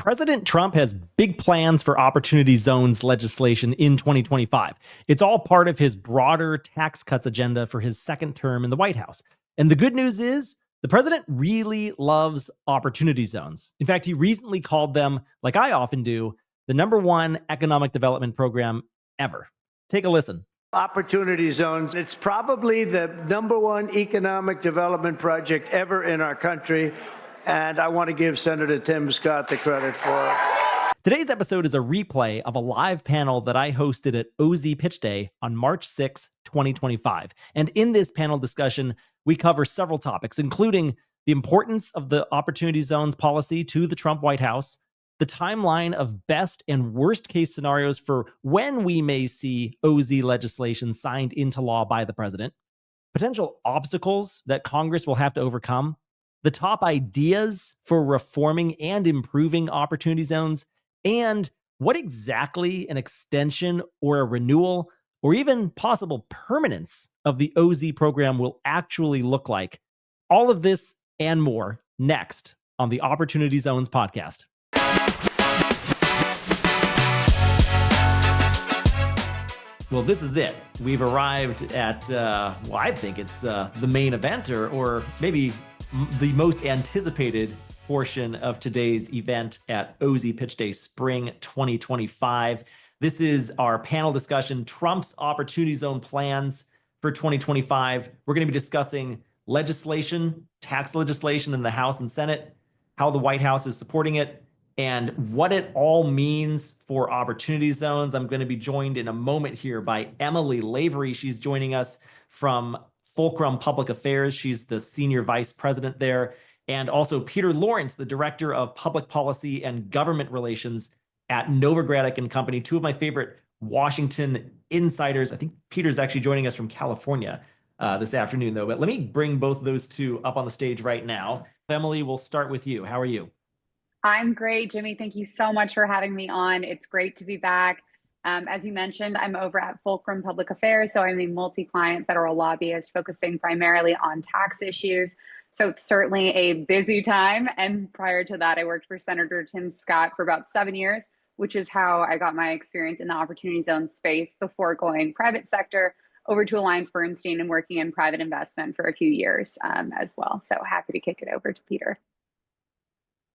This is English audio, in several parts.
President Trump has big plans for opportunity zones legislation in 2025. It's all part of his broader tax cuts agenda for his second term in the White House. And the good news is the president really loves opportunity zones. In fact, he recently called them, like I often do, the number one economic development program ever. Take a listen. Opportunity zones. It's probably the number one economic development project ever in our country. And I want to give Senator Tim Scott the credit for it. Today's episode is a replay of a live panel that I hosted at OZ Pitch Day on March 6, 2025. And in this panel discussion, we cover several topics, including the importance of the Opportunity Zones policy to the Trump White House, the timeline of best and worst case scenarios for when we may see OZ legislation signed into law by the president, potential obstacles that Congress will have to overcome, the top ideas for reforming and improving opportunity zones, and what exactly an extension or a renewal or even possible permanence of the OZ program will actually look like. All of this and more next on the Opportunity Zones podcast. Well, this is it. We've arrived at, I think it's the main event or maybe the most anticipated portion of today's event at OZ Pitch Day Spring 2025. This is our panel discussion, Trump's Opportunity Zone plans for 2025. We're going to be discussing legislation, tax legislation in the House and Senate, how the White House is supporting it, and what it all means for opportunity zones. I'm going to be joined in a moment here by Emily Lavery. She's joining us from Fulcrum Public Affairs. She's the senior vice president there. And also Peter Lawrence, the director of public policy and government relations at Novogradac and Company, two of my favorite Washington insiders. I think Peter's actually joining us from California this afternoon, though. But let me bring both of those two up on the stage right now. Emily, we'll start with you. How are you? I'm great, Jimmy. Thank you so much for having me on. It's great to be back. As you mentioned, I'm over at Fulcrum Public Affairs, so I'm a multi-client federal lobbyist focusing primarily on tax issues. So it's certainly a busy time. And prior to that, I worked for Senator Tim Scott for about 7 years, which is how I got my experience in the opportunity zone space before going private sector over to AllianceBernstein and working in private investment for a few years as well. So happy to kick it over to Peter.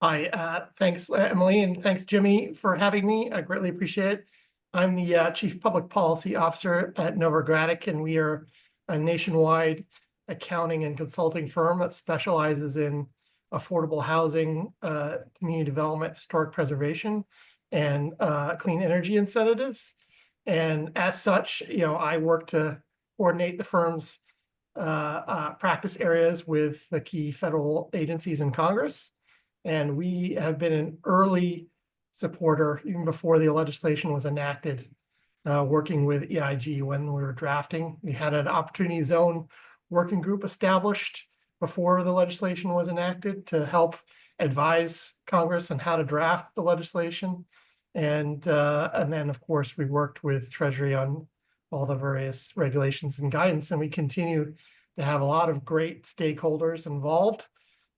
Hi, thanks, Emily, and thanks, Jimmy, for having me. I greatly appreciate it. I'm the Chief Public Policy Officer at Novogradac, and we are a nationwide accounting and consulting firm that specializes in affordable housing, community development, historic preservation, and clean energy incentives. And as such, I work to coordinate the firm's practice areas with the key federal agencies in Congress. And we have been an early supporter, even before the legislation was enacted, working with EIG when we were drafting. We had an Opportunity Zone working group established before the legislation was enacted to help advise Congress on how to draft the legislation. And then, of course, we worked with Treasury on all the various regulations and guidance. And we continue to have a lot of great stakeholders involved,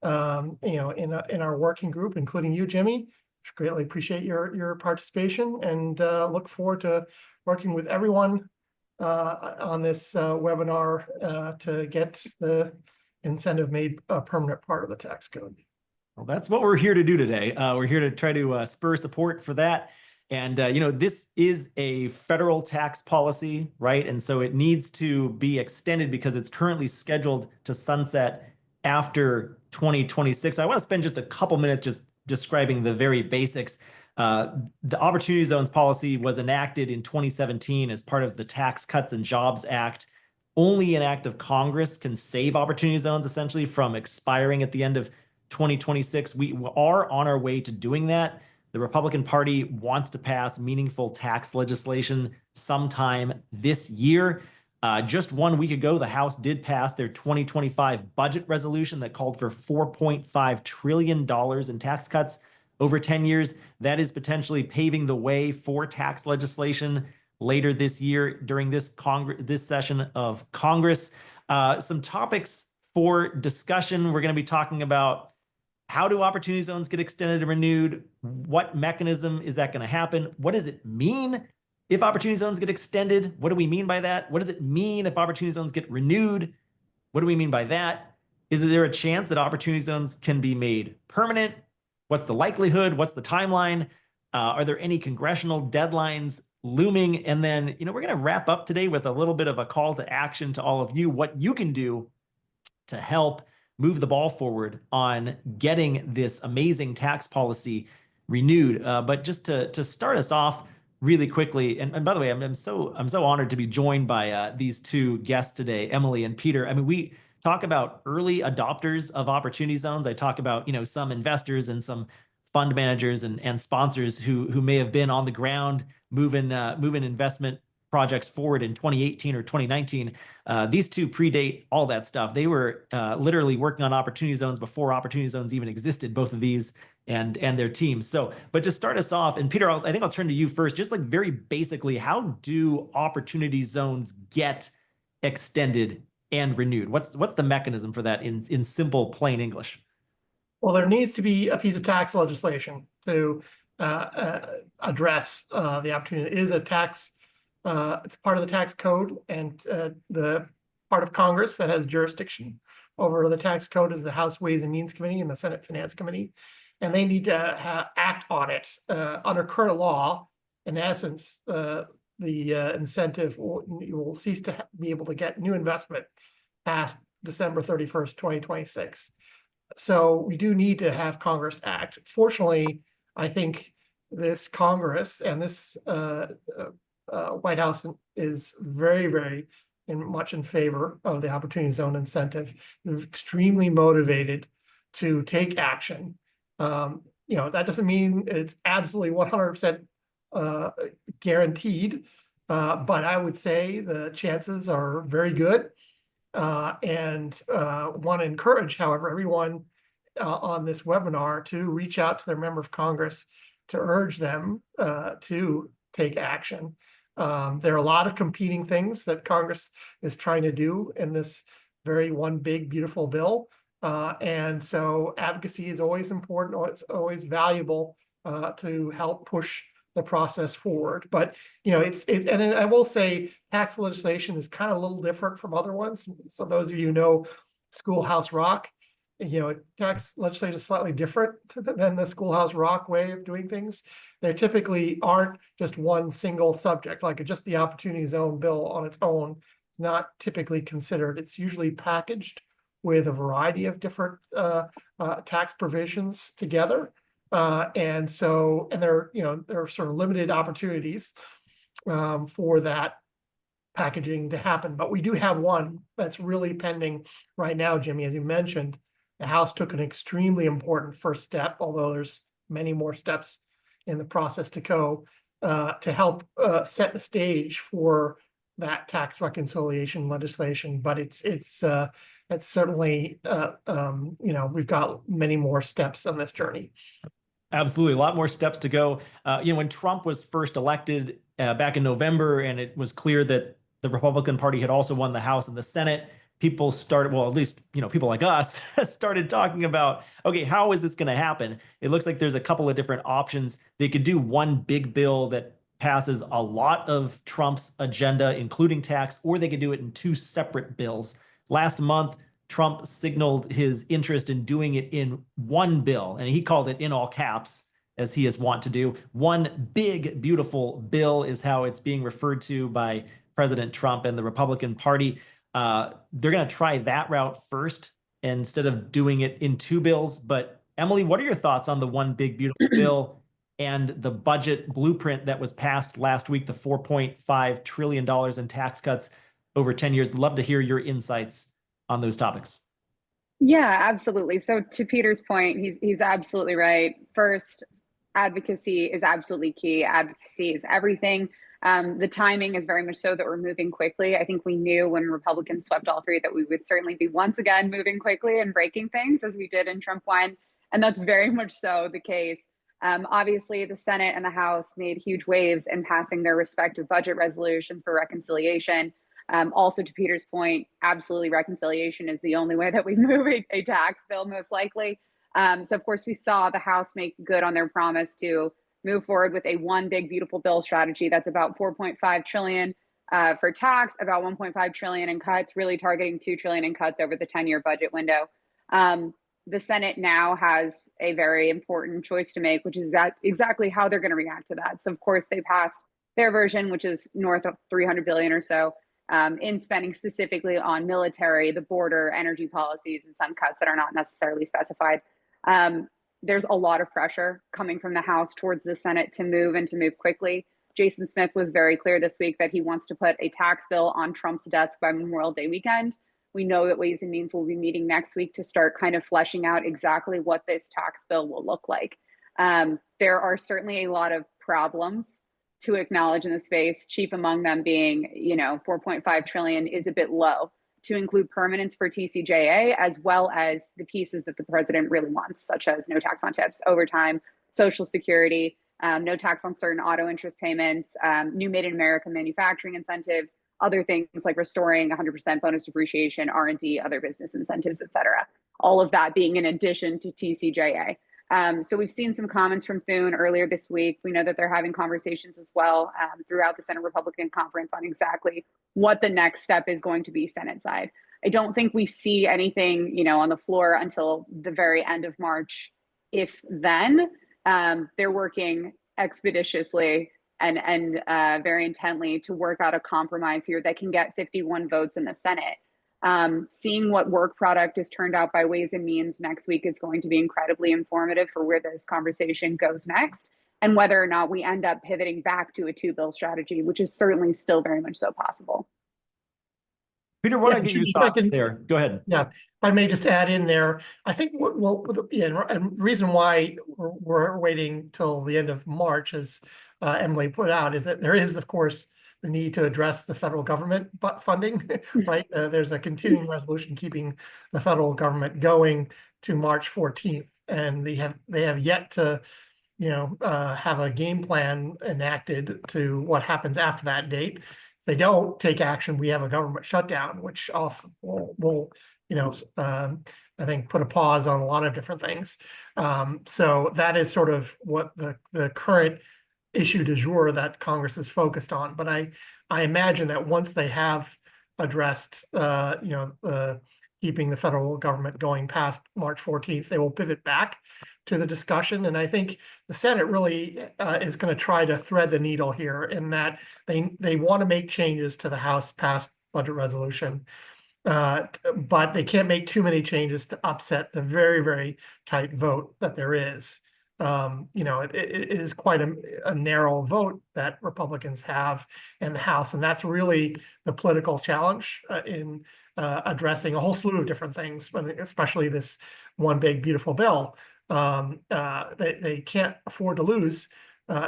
in our working group, including you, Jimmy. Greatly appreciate your participation and look forward to working with everyone on this webinar to get the incentive made a permanent part of the tax code. Well, that's what we're here to do today. We're here to try to spur support for that. And, this is a federal tax policy, right? And so it needs to be extended because it's currently scheduled to sunset after 2026. I want to spend just a couple minutes just describing the very basics. The Opportunity Zones policy was enacted in 2017 as part of the Tax Cuts and Jobs Act. Only an act of Congress can save opportunity zones essentially from expiring at the end of 2026. We are on our way to doing that. The Republican Party wants to pass meaningful tax legislation sometime this year. Just 1 week ago, the House did pass their 2025 budget resolution that called for $4.5 trillion in tax cuts over 10 years. That is potentially paving the way for tax legislation later this year during this session of Congress. Some topics for discussion. We're going to be talking about How do opportunity zones get extended and renewed? What mechanism is that going to happen? What does it mean if opportunity zones get extended? What do we mean by that? What does it mean if opportunity zones get renewed? What do we mean by that? Is there a chance that opportunity zones can be made permanent? What's the likelihood? What's the timeline? Are there any congressional deadlines looming? And then, we're going to wrap up today with a little bit of a call to action to all of you, what you can do to help move the ball forward on getting this amazing tax policy renewed. But just to start us off really quickly, and by the way, I'm so honored to be joined by these two guests today, Emily and Peter. I mean, we talk about early adopters of opportunity zones. I talk about some investors and some fund managers and sponsors who may have been on the ground moving investment projects forward in 2018 or 2019. These two predate all that stuff. They were literally working on opportunity zones before opportunity zones even existed, both of these and their teams. So, but to start us off, and Peter, I think I'll turn to you first, just like very basically, how do opportunity zones get extended and renewed? What's the mechanism for that in simple, plain English? Well, there needs to be a piece of tax legislation to address the opportunity. It is a tax, it's part of the tax code, and the part of Congress that has jurisdiction over the tax code is the House Ways and Means Committee and the Senate Finance Committee. And they need to act on it under current law. In essence, the incentive will cease to be able to get new investment past December 31st, 2026. So we do need to have Congress act. Fortunately, I think this Congress and this White House is very, very much in favor of the opportunity zone incentive. They're extremely motivated to take action. That doesn't mean it's absolutely 100% guaranteed, but I would say the chances are very good. And want to encourage, however, everyone on this webinar to reach out to their member of Congress to urge them to take action. There are a lot of competing things that Congress is trying to do in this very one big, beautiful bill. And so advocacy is always important. It's always valuable to help push the process forward. But and I will say tax legislation is kind of a little different from other ones. So those of you who know Schoolhouse Rock, tax legislation is slightly different than the Schoolhouse Rock way of doing things. There typically aren't just one single subject, like just the opportunity zone bill on its own is not typically considered. It's usually packaged with a variety of different tax provisions together. And there are sort of limited opportunities for that packaging to happen. But we do have one that's really pending right now, Jimmy. As you mentioned, the House took an extremely important first step, although there's many more steps in the process to go to help set the stage for that tax reconciliation legislation. But it's certainly we've got many more steps on this journey. Absolutely, a lot more steps to go. When Trump was first elected back in November, and it was clear that the Republican Party had also won the House and the Senate, people started, well, at least people like us started talking about, okay, how is this going to happen? It looks like there's a couple of different options. They could do one big bill that passes a lot of Trump's agenda, including tax, or they could do it in two separate bills. Last month, Trump signaled his interest in doing it in one bill, and he called it in all caps, as he is wont to do. One big, beautiful bill is how it's being referred to by President Trump and the Republican Party. They're going to try that route first instead of doing it in two bills. But Emily, what are your thoughts on the one big, beautiful bill and the budget blueprint that was passed last week, the $4.5 trillion in tax cuts over 10 years? Love to hear your insights on those topics. Yeah, absolutely. So to Peter's point, he's absolutely right. First, advocacy is absolutely key. Advocacy is everything. The timing is very much so that we're moving quickly. I think we knew when Republicans swept all three that we would certainly be once again moving quickly and breaking things as we did in Trump 1. And that's very much so the case. Obviously, the Senate and the House made huge waves in passing their respective budget resolutions for reconciliation. Also, to Peter's point, absolutely reconciliation is the only way that we move a tax bill, most likely. So of course we saw the House make good on their promise to move forward with a one big beautiful bill strategy that's about 4.5 trillion for tax, about 1.5 trillion in cuts, really targeting 2 trillion in cuts over the 10-year budget window. The Senate now has a very important choice to make, which is exactly how they're going to react to that. So of course they passed their version, which is north of 300 billion or so in spending specifically on military, the border, energy policies, and some cuts that are not necessarily specified. There's a lot of pressure coming from the House towards the Senate to move and to move quickly. Jason Smith was very clear this week that he wants to put a tax bill on Trump's desk by Memorial Day weekend. We know that Ways and Means will be meeting next week to start kind of fleshing out exactly what this tax bill will look like. There are certainly a lot of problems to acknowledge in the space, chief among them being, 4.5 trillion is a bit low to include permanence for TCJA, as well as the pieces that the president really wants, such as no tax on tips, overtime, Social Security, no tax on certain auto interest payments, new Made in America manufacturing incentives, other things like restoring 100% bonus depreciation, R&D, other business incentives, et cetera. All of that being in addition to TCJA. So we've seen some comments from Thune earlier this week. We know that they're having conversations as well throughout the Senate Republican Conference on exactly what the next step is going to be Senate side. I don't think we see anything, on the floor until the very end of March. If then, they're working expeditiously and very intently to work out a compromise here that can get 51 votes in the Senate. Seeing what work product is turned out by Ways and Means next week is going to be incredibly informative for where this conversation goes next and whether or not we end up pivoting back to a two-bill strategy, which is certainly still very much so possible. Peter, why don't I get your thoughts there? Go ahead. Yeah, if I may just add in there, I think and reason why we're waiting till the end of March, as Emily put out, is that there is, of course, the need to address the federal government funding, right? There's a continuing resolution keeping the federal government going to March 14th, and they have yet to, have a game plan enacted to what happens after that date. If they don't take action, we have a government shutdown, which will I think put a pause on a lot of different things. So that is sort of what the current issue du jour that Congress is focused on. But I imagine that once they have addressed, keeping the federal government going past March 14th, they will pivot back to the discussion. And I think the Senate really is going to try to thread the needle here in that they want to make changes to the House passed budget resolution. But they can't make too many changes to upset the very, very tight vote that there is. It is quite a narrow vote that Republicans have in the House, and that's really the political challenge in addressing a whole slew of different things, but especially this one big beautiful bill. They can't afford to lose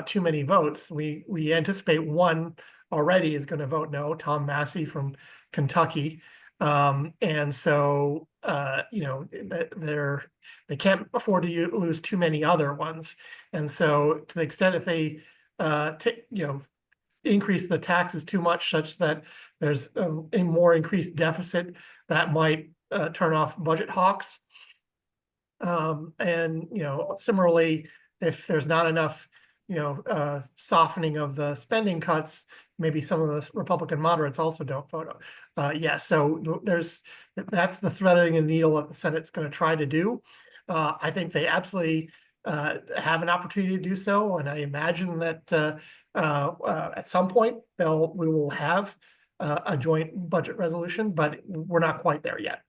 too many votes. We anticipate one already is going to vote no, Tom Massey from Kentucky. And so, they can't afford to lose too many other ones. And so to the extent if they, increase the taxes too much such that there's a more increased deficit, that might turn off budget hawks. And, similarly, if there's not enough, softening of the spending cuts, maybe some of the Republican moderates also don't vote. So that's the threading a needle that the Senate's going to try to do. I think they absolutely have an opportunity to do so, and I imagine that at some point we will have a joint budget resolution, but we're not quite there yet.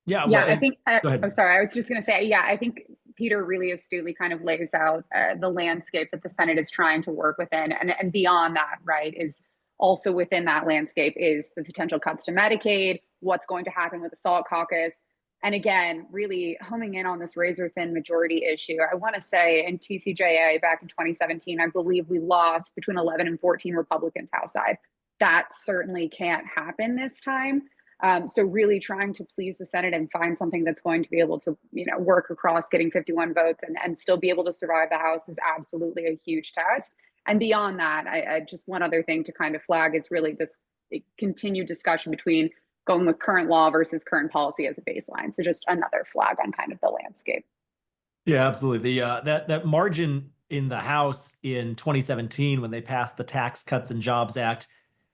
Yeah, I think, go ahead. I'm sorry, I was just going to say, I think Peter really astutely kind of lays out the landscape that the Senate is trying to work within. And beyond that, right, is also within that landscape is the potential cuts to Medicaid, what's going to happen with the SALT caucus. And again, really homing in on this razor thin majority issue. I want to say in TCJA back in 2017, I believe we lost between 11 and 14 Republicans House side. That certainly can't happen this time. So really trying to please the Senate and find something that's going to be able to, work across getting 51 votes and still be able to survive the House is absolutely a huge test. And beyond that, I just one other thing to kind of flag is really this continued discussion between going with current law versus current policy as a baseline. So just another flag on kind of the landscape. Yeah, absolutely. That margin in the House in 2017 when they passed the Tax Cuts and Jobs Act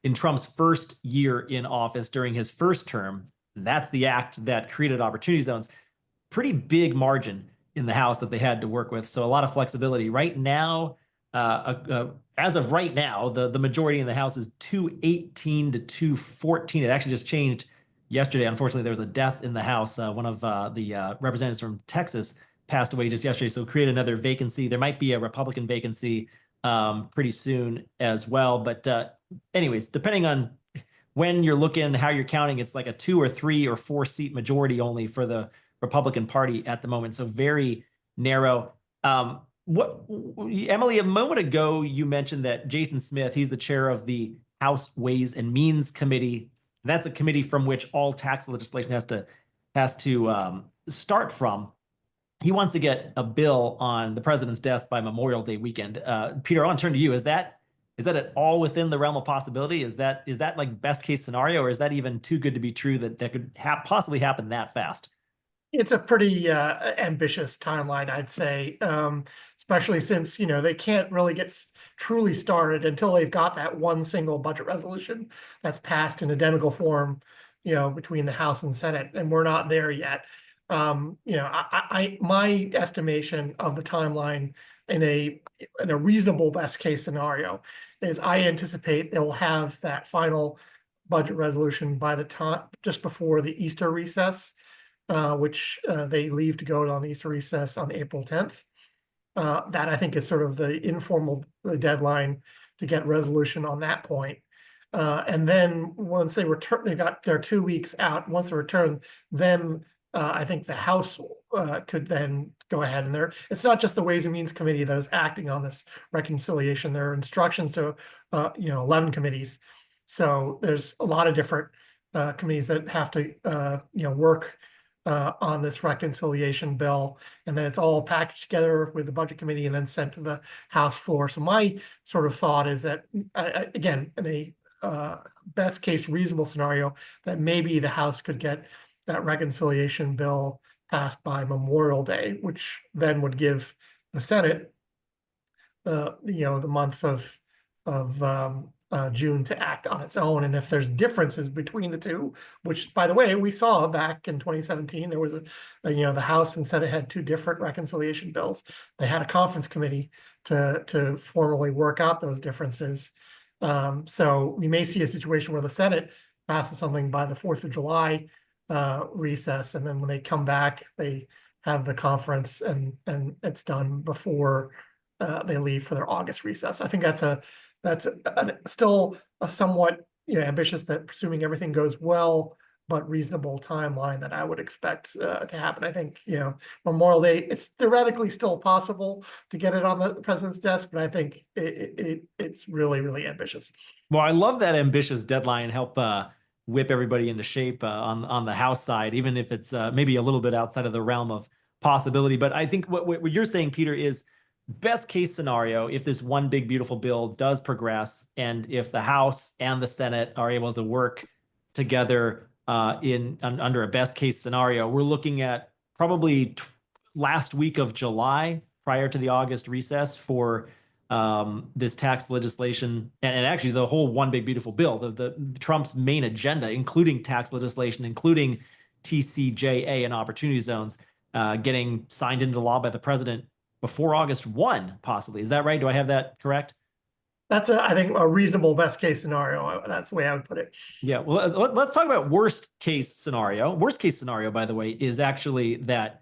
in Trump's first year in office during his first term, that's the act that created opportunity zones. Pretty big margin in the House that they had to work with. So a lot of flexibility. Right now, as of right now, the majority in the House is 218 to 214. It actually just changed yesterday. Unfortunately, there was a death in the House. One of the representatives from Texas passed away just yesterday, so create another vacancy. There might be a Republican vacancy pretty soon as well. But anyways, depending on when you're looking, how you're counting, it's like a 2 or 3 or 4 seat majority only for the Republican Party at the moment. So very narrow. What Emily, a moment ago, you mentioned that Jason Smith, he's the chair of the House Ways and Means Committee. That's a committee from which all tax legislation has to start from. He wants to get a bill on the president's desk by Memorial Day weekend. Peter, I want to turn to you. Is that at all within the realm of possibility? Is that like best case scenario, or is that even too good to be true that could possibly happen that fast? It's a pretty ambitious timeline, I'd say, especially since, they can't really get truly started until they've got that one single budget resolution that's passed in identical form, between the House and Senate, and we're not there yet. My estimation of the timeline in a reasonable best case scenario is I anticipate they will have that final budget resolution by the time just before the Easter recess, which they leave to go on the Easter recess on April 10th. That I think is sort of the informal deadline to get resolution on that point. And then once they return, they got their 2 weeks out. Once they return, then I think the House could then go ahead, and it's not just the Ways and Means Committee that is acting on this reconciliation. There are instructions to 11 committees. So there's a lot of different committees that have to work on this reconciliation bill, and then it's all packaged together with the Budget Committee and then sent to the House floor. So my sort of thought is that, again, in a best case reasonable scenario, that maybe the House could get that reconciliation bill passed by Memorial Day, which then would give the Senate the month of June to act on its own. And if there's differences between the two, which, by the way, we saw back in 2017, there was the House and Senate had 2 different reconciliation bills. They had a conference committee to formally work out those differences. So we may see a situation where the Senate passes something by the 4th of July recess, and then when they come back, they have the conference and it's done before they leave for their August recess. I think that's still a somewhat ambitious, that presuming everything goes well, but reasonable timeline that I would expect to happen. I think Memorial Day, it's theoretically still possible to get it on the president's desk, but I think it's really, really ambitious. Well, I love that ambitious deadline. Help whip everybody into shape on the House side, even if it's maybe a little bit outside of the realm of possibility. But I think what you're saying, Peter, is best case scenario, if this one big beautiful bill does progress, and if the House and the Senate are able to work together under a best case scenario, we're looking at probably last week of July, prior to the August recess, for this tax legislation, and actually the whole one big beautiful bill, the Trump's main agenda, including tax legislation, including TCJA and opportunity zones, getting signed into law by the president before August 1, possibly. Is that right? Do I have that correct? That's I think a reasonable best case scenario. That's the way I would put it. Yeah. Well, let's talk about worst case scenario. Worst case scenario, by the way, is actually that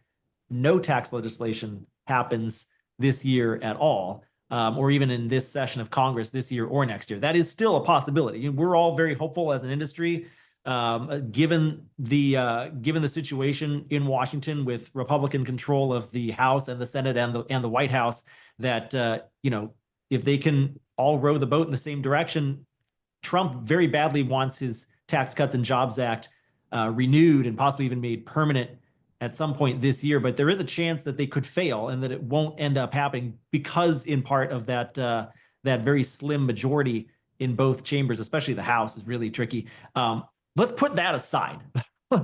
no tax legislation happens this year at all, or even in this session of Congress this year or next year. That is still a possibility. We're all very hopeful as an industry, given the situation in Washington with Republican control of the House and the Senate and the White House, that if they can all row the boat in the same direction, Trump very badly wants his Tax Cuts and Jobs Act renewed and possibly even made permanent at some point this year. But there is a chance that they could fail and that it won't end up happening because, in part, of that very slim majority in both chambers, especially the House, is really tricky. Let's put that aside.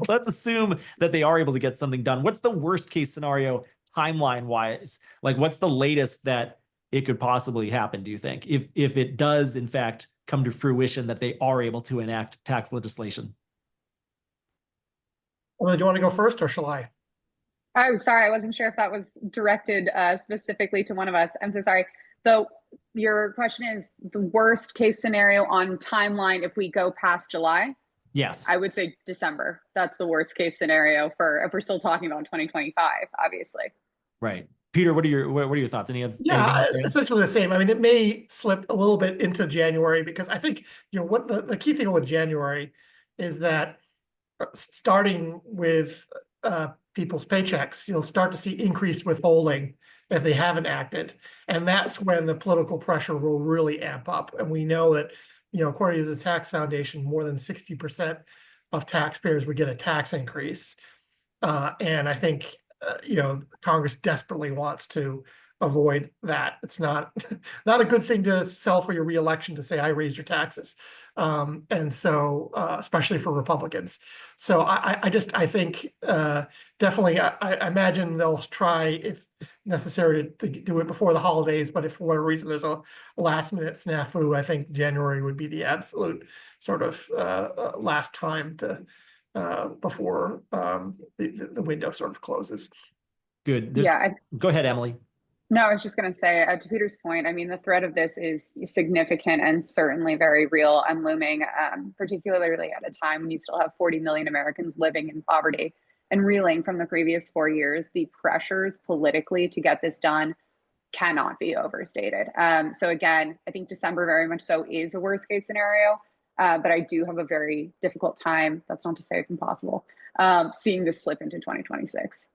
Let's assume that they are able to get something done. What's the worst case scenario timeline wise, like what's the latest that it could possibly happen, do you think, if it does in fact come to fruition that they are able to enact tax legislation? Well, do you want to go first or shall I? I'm sorry, I wasn't sure if that was directed specifically to one of us. I'm so sorry. So your question is the worst case scenario on timeline if we go past July? Yes. I would say December. That's the worst case scenario for if we're still talking about 2025, obviously. Right. Peter, what are your thoughts? Yeah, essentially the same. I mean, it may slip a little bit into January because I think, what the key thing with January is that starting with people's paychecks, you'll start to see increased withholding if they haven't acted. And that's when the political pressure will really amp up. And we know that, according to the Tax Foundation, more than 60% of taxpayers would get a tax increase. And I think, Congress desperately wants to avoid that. It's not a good thing to sell for your reelection to say, I raised your taxes. And so, especially for Republicans. So I think definitely, I imagine they'll try, if necessary, to do it before the holidays. But if for whatever reason there's a last minute snafu, I think January would be the absolute sort of last time to before the window sort of closes. Good. Yeah. Go ahead, Emily. No, I was just going to say, to Peter's point, I mean, the threat of this is significant and certainly very real and looming, particularly at a time when you still have 40 million Americans living in poverty and reeling from the previous 4 years. The pressures politically to get this done cannot be overstated. So again, I think December very much so is a worst case scenario, but I do have a very difficult time. That's not to say it's impossible. Seeing this slip into 2026.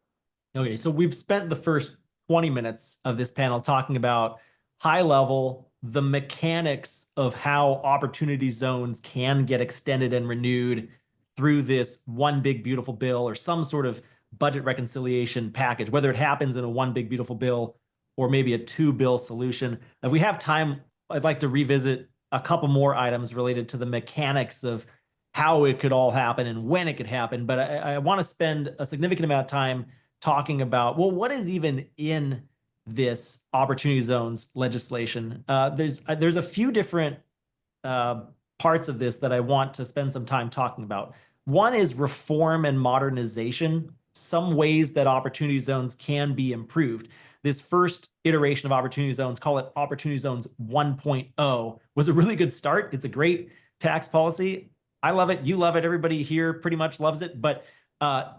Okay, so we've spent the first 20 minutes of this panel talking about high level, the mechanics of how opportunity zones can get extended and renewed through this one big beautiful bill or some sort of budget reconciliation package, whether it happens in a one big beautiful bill or maybe a two bill solution. If we have time, I'd like to revisit a couple more items related to the mechanics of how it could all happen and when it could happen. But I want to spend a significant amount of time talking about, well, what is even in this opportunity zones legislation? There's a few different parts of this that I want to spend some time talking about. One is reform and modernization, some ways that opportunity zones can be improved. This first iteration of opportunity zones, call it Opportunity Zones 1.0, was a really good start. It's a great tax policy. I love it. You love it. Everybody here pretty much loves it, but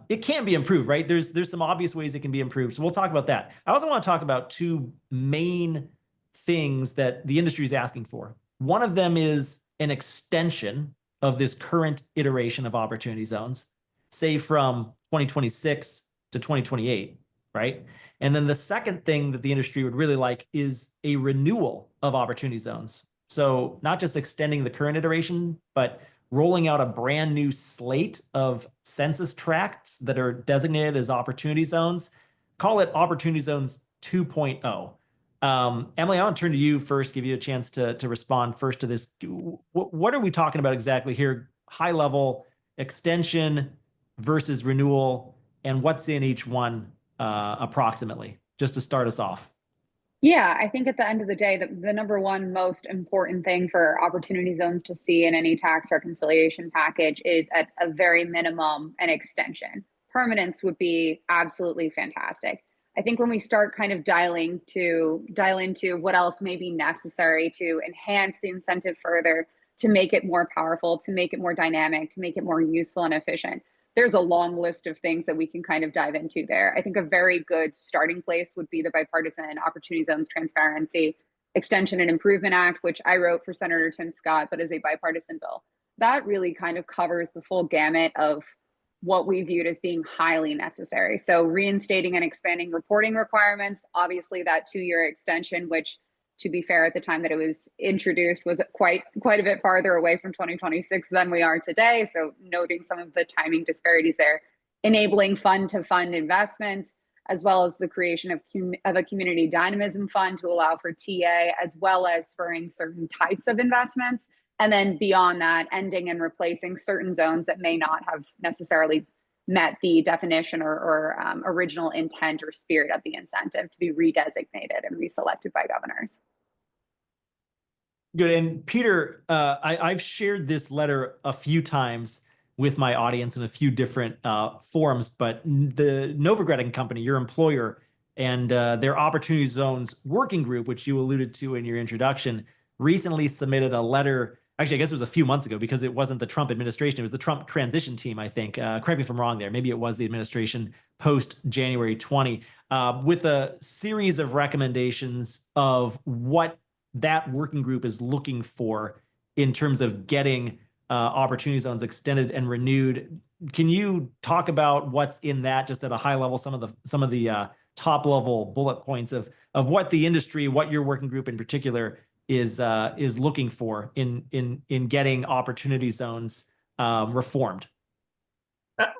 it can be improved, right? There's some obvious ways it can be improved. So we'll talk about that. I also want to talk about two main things that the industry is asking for. One of them is an extension of this current iteration of opportunity zones, say from 2026 to 2028, right? And then the second thing that the industry would really like is a renewal of opportunity zones. So not just extending the current iteration, but rolling out a brand new slate of census tracts that are designated as opportunity zones. Call it Opportunity Zones 2.0. Emily, I want to turn to you first, give you a chance to respond first to this. What are we talking about exactly here? High level extension versus renewal, and what's in each one approximately, just to start us off. Yeah, I think at the end of the day, the number one most important thing for opportunity zones to see in any tax reconciliation package is at a very minimum an extension. Permanence would be absolutely fantastic. I think when we start kind of dial into what else may be necessary to enhance the incentive further, to make it more powerful, to make it more dynamic, to make it more useful and efficient, there's a long list of things that we can kind of dive into there. I think a very good starting place would be the Bipartisan Opportunity Zones Transparency Extension and Improvement Act, which I wrote for Senator Tim Scott, but is a bipartisan bill. That really kind of covers the full gamut of what we viewed as being highly necessary. So reinstating and expanding reporting requirements, obviously that 2-year extension, which to be fair, at the time that it was introduced was quite a bit farther away from 2026 than we are today. So noting some of the timing disparities there, enabling fund-to-fund investments, as well as the creation of a community dynamism fund to allow for TA, as well as spurring certain types of investments. And then beyond that, ending and replacing certain zones that may not have necessarily met the definition or original intent or spirit of the incentive to be redesignated and reselected by governors. Good. And Peter, I've shared this letter a few times with my audience in a few different forums, but the Novogradac company, your employer, and their Opportunity Zones Working Group, which you alluded to in your introduction, recently submitted a letter. Actually, I guess it was a few months ago because it wasn't the Trump administration. It was the Trump transition team, I think. Correct me if I'm wrong there. Maybe it was the administration post January 20, with a series of recommendations of what that working group is looking for in terms of getting opportunity zones extended and renewed. Can you talk about what's in that, just at a high level, some of the top level bullet points of what the industry, what your working group in particular is looking for in getting opportunity zones reformed?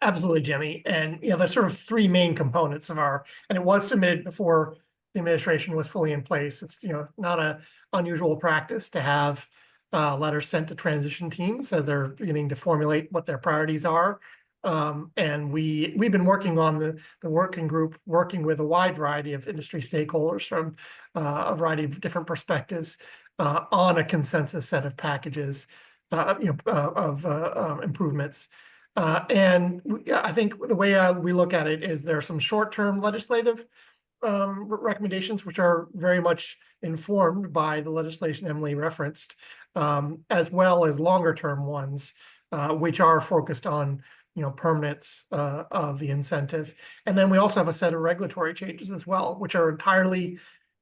Absolutely, Jimmy. And there's sort of three main components of and it was submitted before the administration was fully in place. It's not an unusual practice to have letters sent to transition teams as they're beginning to formulate what their priorities are. And we've been working on the working group, working with a wide variety of industry stakeholders from a variety of different perspectives on a consensus set of packages of improvements. And I think the way we look at it is there are some short-term legislative recommendations, which are very much informed by the legislation Emily referenced, as well as longer-term ones, which are focused on permanence of the incentive. And then we also have a set of regulatory changes as well, which are entirely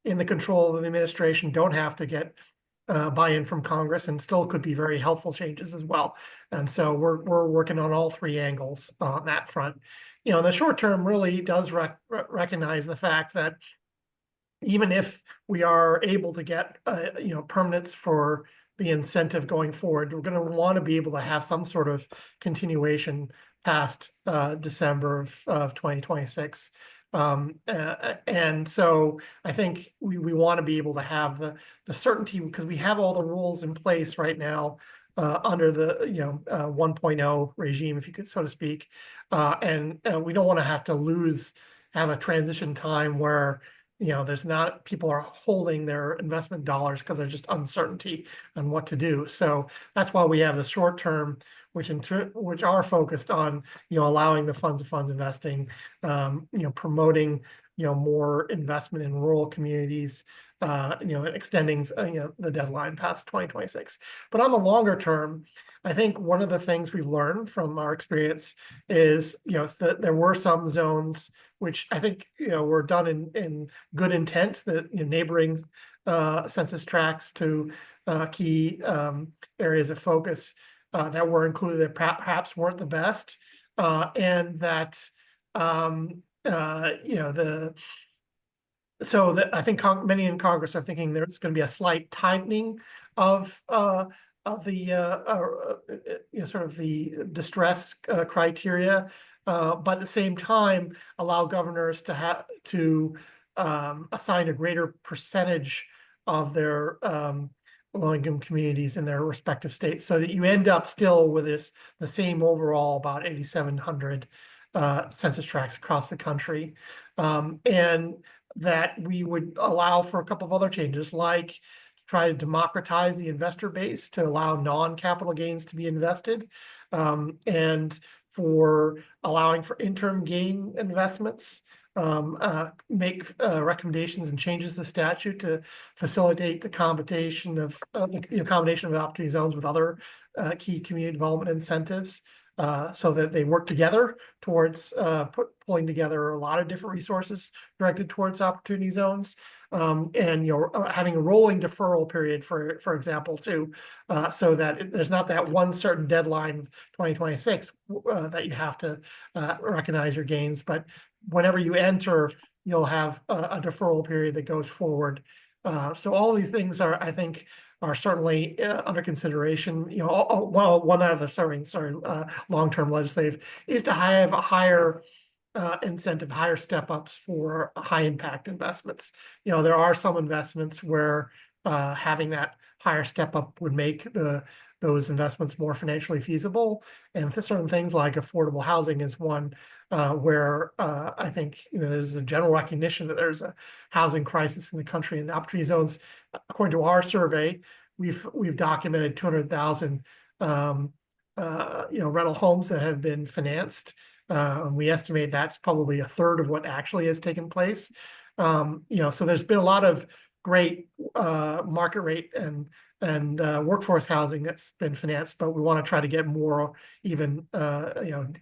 in the control of the administration, don't have to get buy-in from Congress, and still could be very helpful changes as well. And so we're working on all three angles on that front. The short term really does recognize the fact that even if we are able to get permanence for the incentive going forward, we're going to want to be able to have some sort of continuation past December of 2026. And so I think we want to be able to have the certainty, because we have all the rules in place right now under the 1.0 regime, if you could, so to speak, and we don't want to have a transition time where there's not, people are holding their investment dollars because there's just uncertainty on what to do. So that's why we have the short term, which are focused on allowing the funds of funds investing, promoting more investment in rural communities, extending the deadline past 2026. But on the longer term, I think one of the things we've learned from our experience is that there were some zones which I think were done in good intent, that neighboring census tracts to key areas of focus that were included that perhaps weren't the best, and that I think many in Congress are thinking there's going to be a slight tightening of the sort of the distress criteria, but at the same time allow governors to assign a greater percentage of their low-income communities in their respective states, so that you end up still with the same overall about 8,700 census tracts across the country, and that we would allow for a couple of other changes, like try to democratize the investor base to allow non-capital gains to be invested, and for allowing for interim gain investments, make recommendations and changes to the statute to facilitate the combination of opportunity zones with other key community development incentives, so that they work together towards pulling together a lot of different resources directed towards opportunity zones, and having a rolling deferral period, for example, too, so that there's not that one certain deadline, 2026, that you have to recognize your gains, but whenever you enter, you'll have a deferral period that goes forward. So all of these things are certainly under consideration. One other long-term legislative is to have a higher incentive, higher step-ups for high-impact investments. There are some investments where having that higher step-up would make the those investments more financially feasible. And for certain things like affordable housing is one where I think there's a general recognition that there's a housing crisis in the country, and the opportunity zones, according to our survey, we've documented 200,000 rental homes that have been financed. We estimate that's probably a third of what actually has taken place. So there's been a lot of great market rate and workforce housing that's been financed, but we want to try to get more even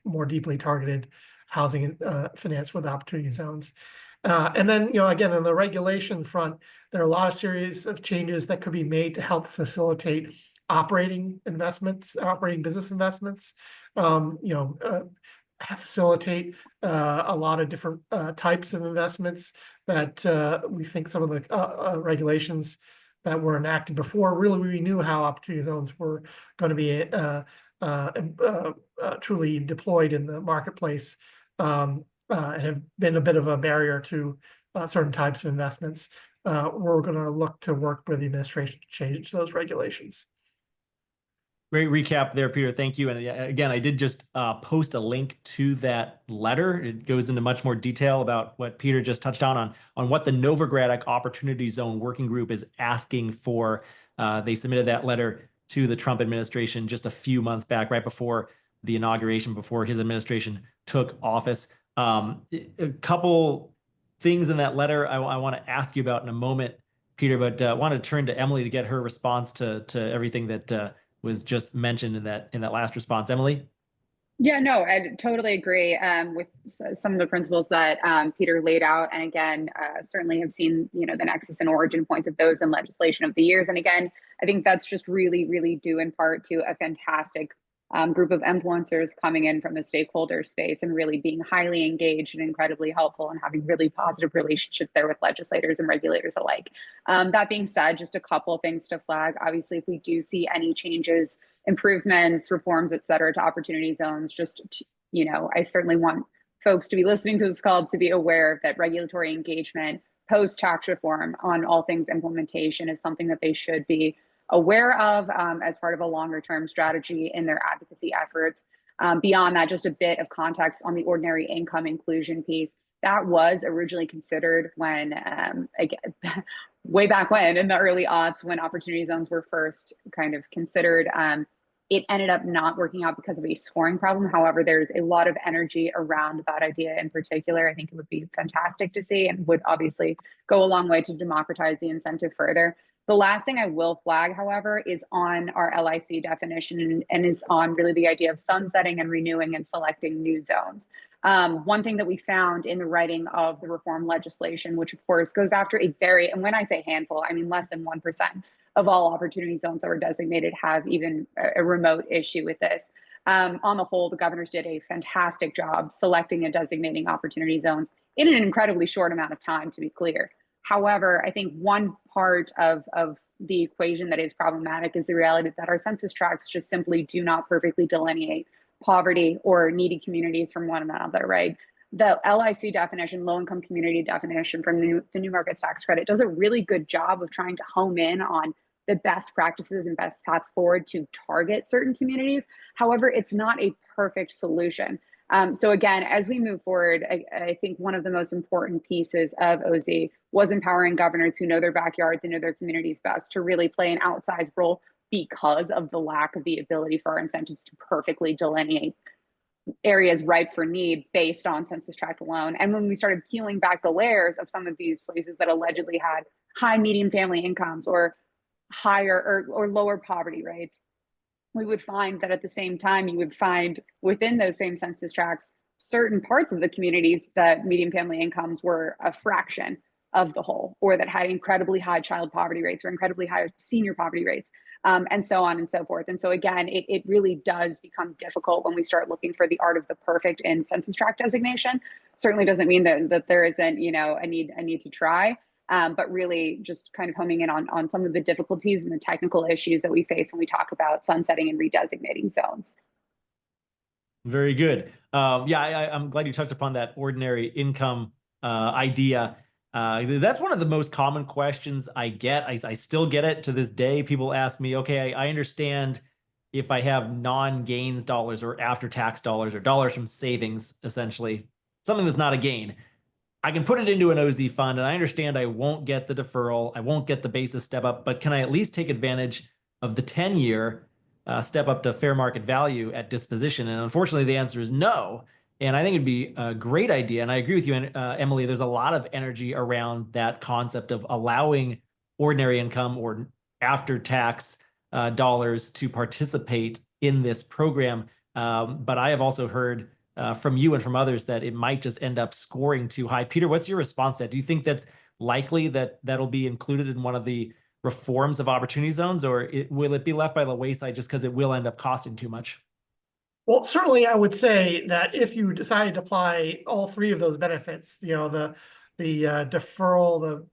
more deeply targeted housing finance with opportunity zones. And then, again, on the regulation front, there are a lot of series of changes that could be made to help facilitate operating investments, operating business investments, facilitate a lot of different types of investments that we think some of the regulations that were enacted before, really we knew how opportunity zones were going to be truly deployed in the marketplace, and have been a bit of a barrier to certain types of investments. We're going to look to work with the administration to change those regulations. Great recap there, Peter. Thank you. And again, I did just post a link to that letter. It goes into much more detail about what Peter just touched on what the Novogradac Opportunity Zone Working Group is asking for. They submitted that letter to the Trump administration just a few months back, right before the inauguration, before his administration took office. A couple things in that letter I want to ask you about in a moment, Peter, but I want to turn to Emily to get her response to everything that was just mentioned in that last response. Emily? Yeah, no, I totally agree with some of the principles that Peter laid out. And again, certainly have seen, the nexus and origin points of those in legislation over the years. And again, I think that's just really, really due in part to a fantastic group of influencers coming in from the stakeholder space and really being highly engaged and incredibly helpful and having really positive relationships there with legislators and regulators alike. That being said, just a couple of things to flag. Obviously, if we do see any changes, improvements, reforms, et cetera, to opportunity zones, I certainly want folks to be listening to this call to be aware that regulatory engagement post-tax reform on all things implementation is something that they should be aware of as part of a longer term strategy in their advocacy efforts. Beyond that, just a bit of context on the ordinary income inclusion piece. That was originally considered when, again, way back when in the early aughts, when opportunity zones were first kind of considered. It ended up not working out because of a scoring problem. However, there's a lot of energy around that idea in particular. I think it would be fantastic to see and would obviously go a long way to democratize the incentive further. The last thing I will flag, however, is on our LIC definition and is on really the idea of sunsetting and renewing and selecting new zones. One thing that we found in the writing of the reform legislation, which of course goes after and when I say handful, I mean less than 1% of all opportunity zones that were designated have even a remote issue with this. On the whole, the governors did a fantastic job selecting and designating opportunity zones in an incredibly short amount of time, to be clear. However, I think one part of the equation that is problematic is the reality that our census tracts just simply do not perfectly delineate poverty or needy communities from one another, right? The LIC definition, low-income community definition from the New Markets Tax Credit does a really good job of trying to home in on the best practices and best path forward to target certain communities. However, it's not a perfect solution. So again, as we move forward, I think one of the most important pieces of OZ was empowering governors who know their backyards and know their communities best to really play an outsized role because of the lack of the ability for our incentives to perfectly delineate areas ripe for need based on census tract alone. And when we started peeling back the layers of some of these places that allegedly had high median family incomes or higher or lower poverty rates, we would find that at the same time, you would find within those same census tracts, certain parts of the communities that median family incomes were a fraction of the whole, or that had incredibly high child poverty rates or incredibly high senior poverty rates, and so on and so forth. And so again, it really does become difficult when we start looking for the art of the perfect in census tract designation. Certainly doesn't mean that there isn't, a need to try. But really just kind of homing in on some of the difficulties and the technical issues that we face when we talk about sunsetting and redesignating zones. Very good. I'm glad you touched upon that ordinary income idea. That's one of the most common questions I get. I still get it to this day. People ask me, okay, I understand if I have non-gains dollars or after-tax dollars or dollars from savings, essentially, something that's not a gain, I can put it into an OZ fund, and I understand I won't get the deferral, I won't get the basis step up, but can I at least take advantage of the 10-year step up to fair market value at disposition? And unfortunately, the answer is no. And I think it'd be a great idea. And I agree with you, Emily, there's a lot of energy around that concept of allowing ordinary income or after-tax dollars to participate in this program. But I have also heard from you and from others that it might just end up scoring too high. Peter, what's your response to that? Do you think that's likely that that'll be included in one of the reforms of opportunity zones, or will it be left by the wayside just because it will end up costing too much? Well, certainly I would say that if you decide to apply all three of those benefits, the deferral,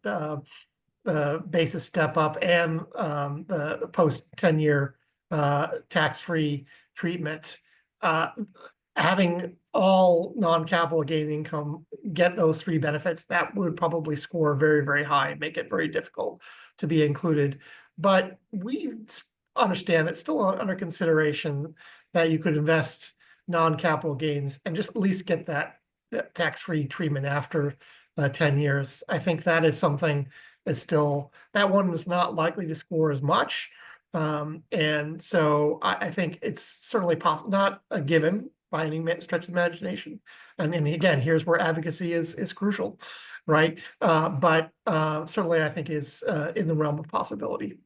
the basis step up, and the post 10-year tax-free treatment, having all non-capital gain income get those three benefits, that would probably score very, very high and make it very difficult to be included. But we understand it's still under consideration that you could invest non-capital gains and just at least get that tax-free treatment after 10 years. I think that is something that's still, that one is not likely to score as much. And so I think it's certainly possible, not a given by any stretch of the imagination. And again, here's where advocacy is crucial, right? But certainly I think is in the realm of possibility.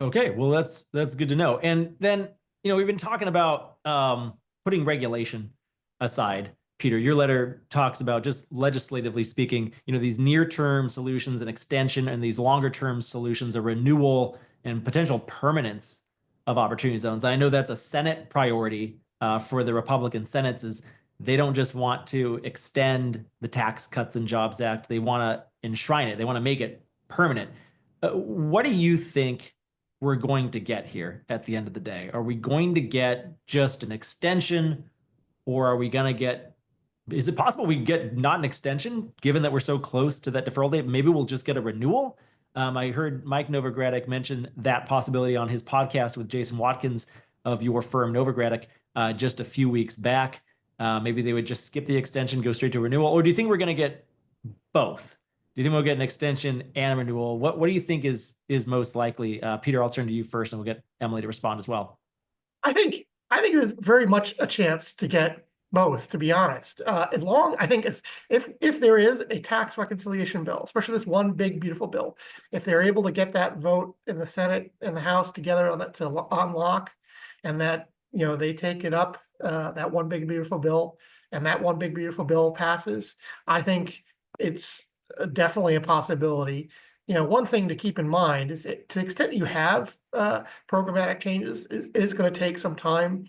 Okay, well, that's good to know. And then, we've been talking about putting regulation aside. Peter, your letter talks about, just legislatively speaking, these near-term solutions, an extension, and these longer-term solutions, a renewal and potential permanence of opportunity zones. I know that's a Senate priority for the Republican Senates. Is they don't just want to extend the Tax Cuts and Jobs Act, they want to enshrine it, they want to make it permanent. What do you think we're going to get here at the end of the day? Are we going to get just an extension, or are we going to get, is it possible we get not an extension, given that we're so close to that deferral date? Maybe we'll just get a renewal. I heard Mike Novogradac mention that possibility on his podcast with Jason Watkins of your firm, Novogradac, just a few weeks back. Maybe they would just skip the extension, go straight to renewal. Or do you think we're going to get both? Do you think we'll get an extension and a renewal? What do you think is most likely? Peter, I'll turn to you first, and we'll get Emily to respond as well. I think there's very much a chance to get both, to be honest. As long, I think, as if there is a tax reconciliation bill, especially this one big beautiful bill, if they're able to get that vote in the Senate and the House together on that to unlock, and that they take it up, that one big beautiful bill, and that one big beautiful bill passes, I think it's definitely a possibility. One thing to keep in mind is, to the extent you have programmatic changes, is going to take some time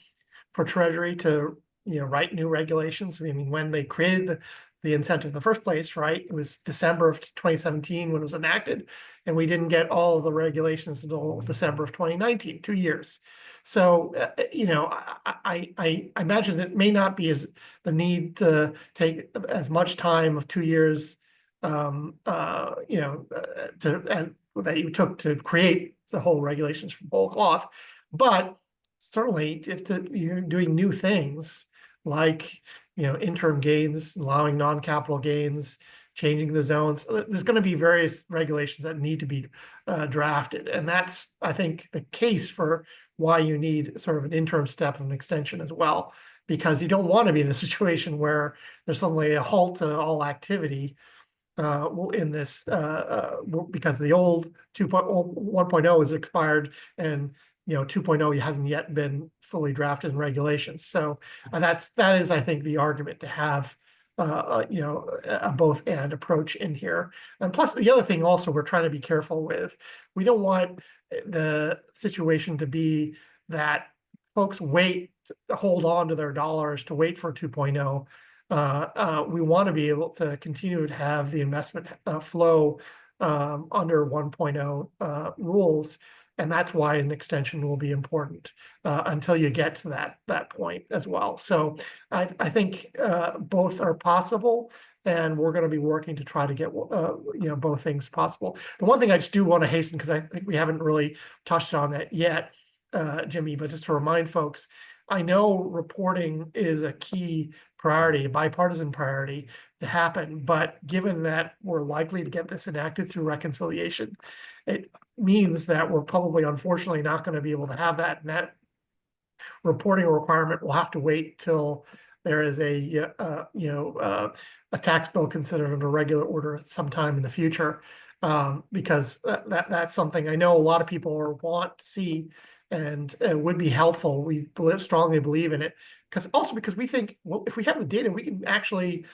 for Treasury to write new regulations. I mean, when they created the incentive in the first place, right? It was December of 2017 when it was enacted, and we didn't get all of the regulations until December of 2019, 2 years. So, I imagine it may not be as the need to take as much time of 2 years, that you took to create the whole regulations from whole cloth. But certainly, if you're doing new things like interim gains, allowing non-capital gains, changing the zones, there's going to be various regulations that need to be drafted, and that's, I think, the case for why you need sort of an interim step of an extension as well, because you don't want to be in a situation where there's suddenly a halt to all activity in this, because the old 1.0 is expired, and 2.0 hasn't yet been fully drafted in regulations. So that is, I think, the argument to have a both and approach in here. And plus, the other thing also we're trying to be careful with, we don't want the situation to be that folks wait to hold on to their dollars to wait for 2.0. We want to be able to continue to have the investment flow under 1.0 rules, and that's why an extension will be important until you get to that point as well. So I think both are possible, and we're going to be working to try to get both things possible. The one thing I just do want to hasten, because I think we haven't really touched on that yet, Jimmy, but just to remind folks, I know reporting is a key priority, a bipartisan priority to happen, but given that we're likely to get this enacted through reconciliation, it means that we're probably, unfortunately, not going to be able to have that, and that reporting requirement will have to wait till there is a tax bill considered under regular order sometime in the future, because that's something I know a lot of people want to see, and it would be helpful. We strongly believe in it, because we think, well, if we have the data, we can actually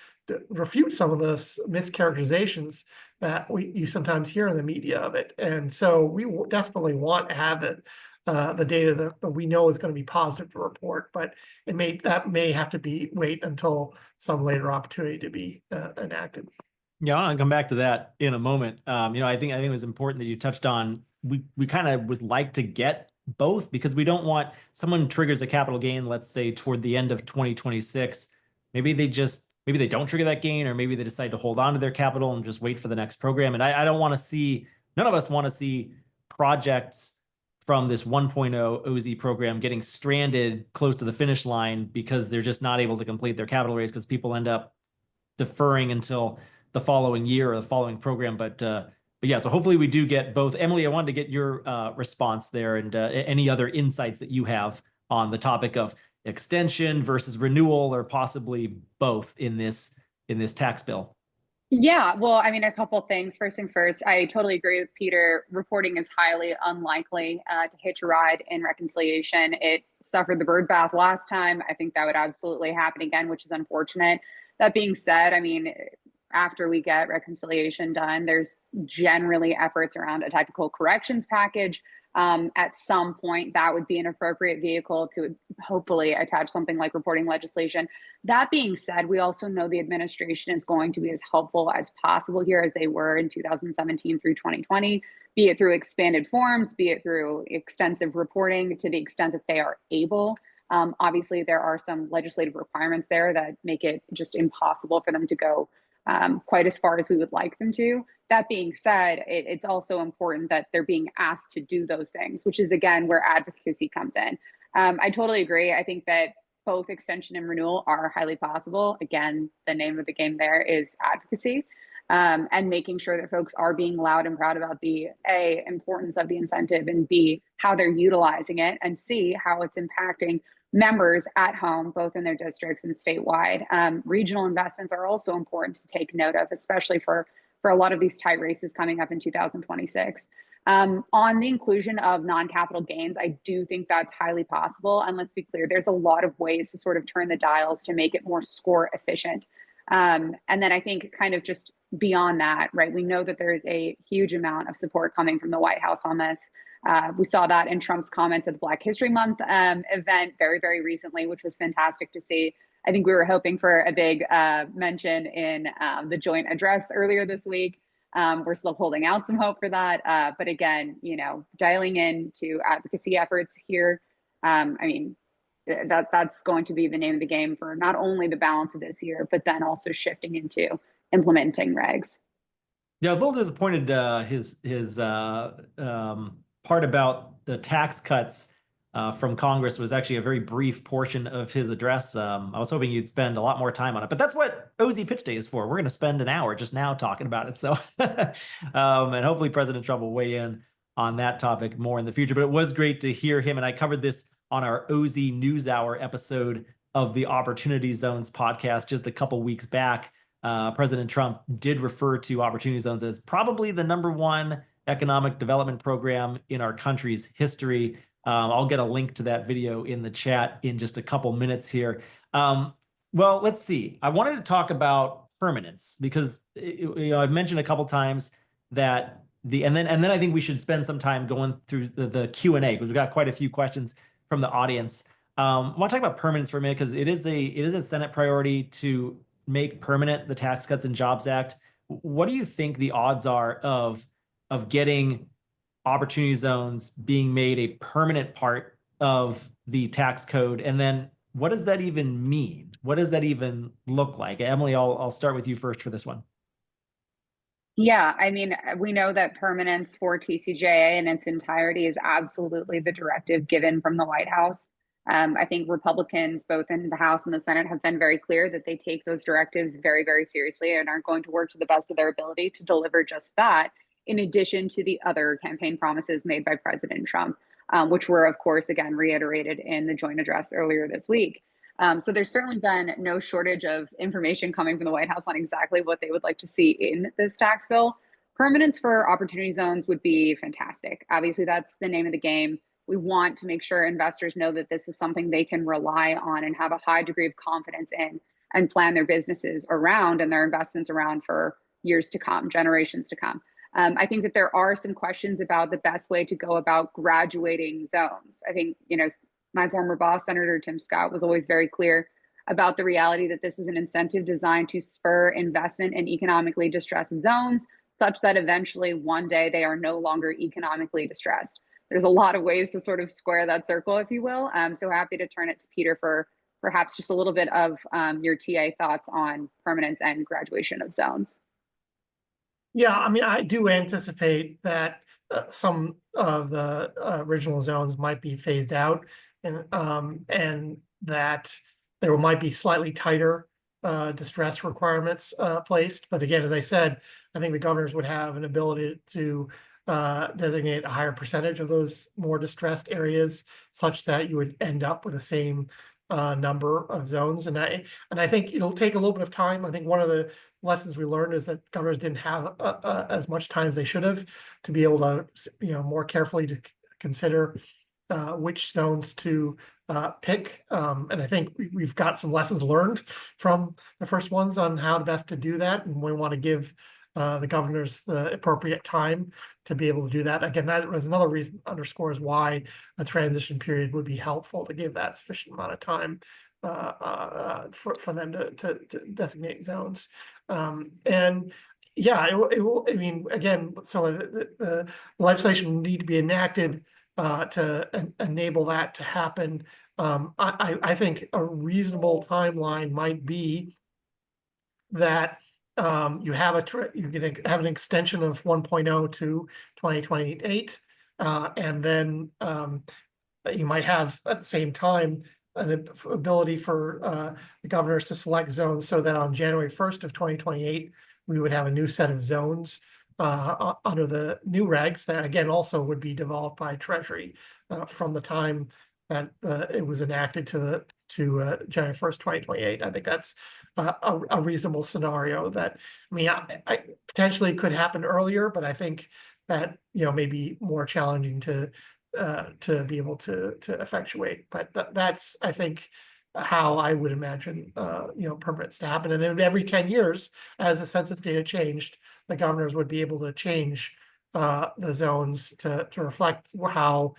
refute some of the mischaracterizations that you sometimes hear in the media of it. And so we desperately want to have it, the data that we know is going to be positive to report, but that may have to wait until some later opportunity to be enacted. Yeah, I'll come back to that in a moment. I think it was important that you touched on, we kind of would like to get both, because we don't want someone triggers a capital gain, let's say toward the end of 2026. Maybe they don't trigger that gain, or maybe they decide to hold on to their capital and just wait for the next program. And I don't want to see, none of us want to see projects from this 1.0 OZ program getting stranded close to the finish line because they're just not able to complete their capital raise, because people end up deferring until the following year or the following program. But yeah, so hopefully we do get both. Emily, I wanted to get your response there, and any other insights that you have on the topic of extension versus renewal, or possibly both in this tax bill. Yeah, well, I mean, a couple things. First things first, I totally agree with Peter. Reporting is highly unlikely to hitch a ride in reconciliation. It suffered the bird bath last time. I think that would absolutely happen again, which is unfortunate. That being said, I mean, after we get reconciliation done, there's generally efforts around a technical corrections package. At some point, that would be an appropriate vehicle to hopefully attach something like reporting legislation. That being said, we also know the administration is going to be as helpful as possible here as they were in 2017 through 2020, be it through expanded forms, be it through extensive reporting to the extent that they are able. Obviously, there are some legislative requirements there that make it just impossible for them to go quite as far as we would like them to. That being said, it's also important that they're being asked to do those things, which is, again, where advocacy comes in. I totally agree. I think that both extension and renewal are highly possible. Again, the name of the game there is advocacy, and making sure that folks are being loud and proud about the A, importance of the incentive, and B, how they're utilizing it, and C, how it's impacting members at home, both in their districts and statewide. Regional investments are also important to take note of, especially for a lot of these tight races coming up in 2026. On the inclusion of non-capital gains, I do think that's highly possible. And let's be clear, there's a lot of ways to sort of turn the dials to make it more score efficient. And then I think kind of just beyond that, right, we know that there's a huge amount of support coming from the White House on this. We saw that in Trump's comments at the Black History Month event very, very recently, which was fantastic to see. I think we were hoping for a big mention in the joint address earlier this week. We're still holding out some hope for that. But again, dialing into advocacy efforts here, I mean, that's going to be the name of the game for not only the balance of this year, but then also shifting into implementing regs. Yeah, I was a little disappointed his part about the tax cuts from Congress was actually a very brief portion of his address. I was hoping you'd spend a lot more time on it, but that's what OZ Pitch Day is for. We're going to spend an hour just now talking about it. So, and hopefully President Trump will weigh in on that topic more in the future. But it was great to hear him, and I covered this on our OZ News Hour episode of the Opportunity Zones podcast just a couple weeks back. President Trump did refer to Opportunity Zones as probably the #1 economic development program in our country's history. I'll get a link to that video in the chat in just a couple minutes here. Well, let's see. I wanted to talk about permanence because I've mentioned a couple times that and then I think we should spend some time going through the Q&A because we've got quite a few questions from the audience. I want to talk about permanence for a minute because it is a Senate priority to make permanent the Tax Cuts and Jobs Act. What do you think the odds are of getting Opportunity Zones being made a permanent part of the tax code? And then what does that even mean? What does that even look like? Emily, I'll start with you first for this one. Yeah, I mean, we know that permanence for TCJA in its entirety is absolutely the directive given from the White House. I think Republicans, both in the House and the Senate, have been very clear that they take those directives very, very seriously and are going to work to the best of their ability to deliver just that, in addition to the other campaign promises made by President Trump, which were, of course, again, reiterated in the joint address earlier this week. So there's certainly been no shortage of information coming from the White House on exactly what they would like to see in this tax bill. Permanence for opportunity zones would be fantastic. Obviously, that's the name of the game. We want to make sure investors know that this is something they can rely on and have a high degree of confidence in and plan their businesses around and their investments around for years to come, generations to come. I think that there are some questions about the best way to go about graduating zones. I think, my former boss, Senator Tim Scott, was always very clear about the reality that this is an incentive designed to spur investment in economically distressed zones, such that eventually one day they are no longer economically distressed. There's a lot of ways to sort of square that circle, if you will. So happy to turn it to Peter for perhaps just a little bit of your TA thoughts on permanence and graduation of zones. Yeah, I mean, I do anticipate that some of the original zones might be phased out, and that there might be slightly tighter distress requirements placed. But again, as I said, I think the governors would have an ability to designate a higher percentage of those more distressed areas, such that you would end up with the same number of zones. And I think it'll take a little bit of time. I think one of the lessons we learned is that governors didn't have as much time as they should have to be able to, more carefully to consider which zones to pick. And I think we've got some lessons learned from the first ones on how best to do that. And we want to give the governors the appropriate time to be able to do that. Again, that was another reason, underscores why a transition period would be helpful, to give that sufficient amount of time for them to designate zones. And yeah, it will, I mean, again, so the legislation will need to be enacted to enable that to happen. I think a reasonable timeline might be that you can have an extension of 1.0 to 2028, and then you might have at the same time an ability for the governors to select zones, so that on January 1st of 2028, we would have a new set of zones under the new regs that, again, also would be developed by Treasury from the time that it was enacted to January 1st, 2028. I think that's a reasonable scenario that, I mean, I potentially could happen earlier, but I think that, may be more challenging to be able to effectuate. But that's, I think, how I would imagine, permanence to happen. And then every 10 years, as the census data changed, the governors would be able to change the zones to reflect how,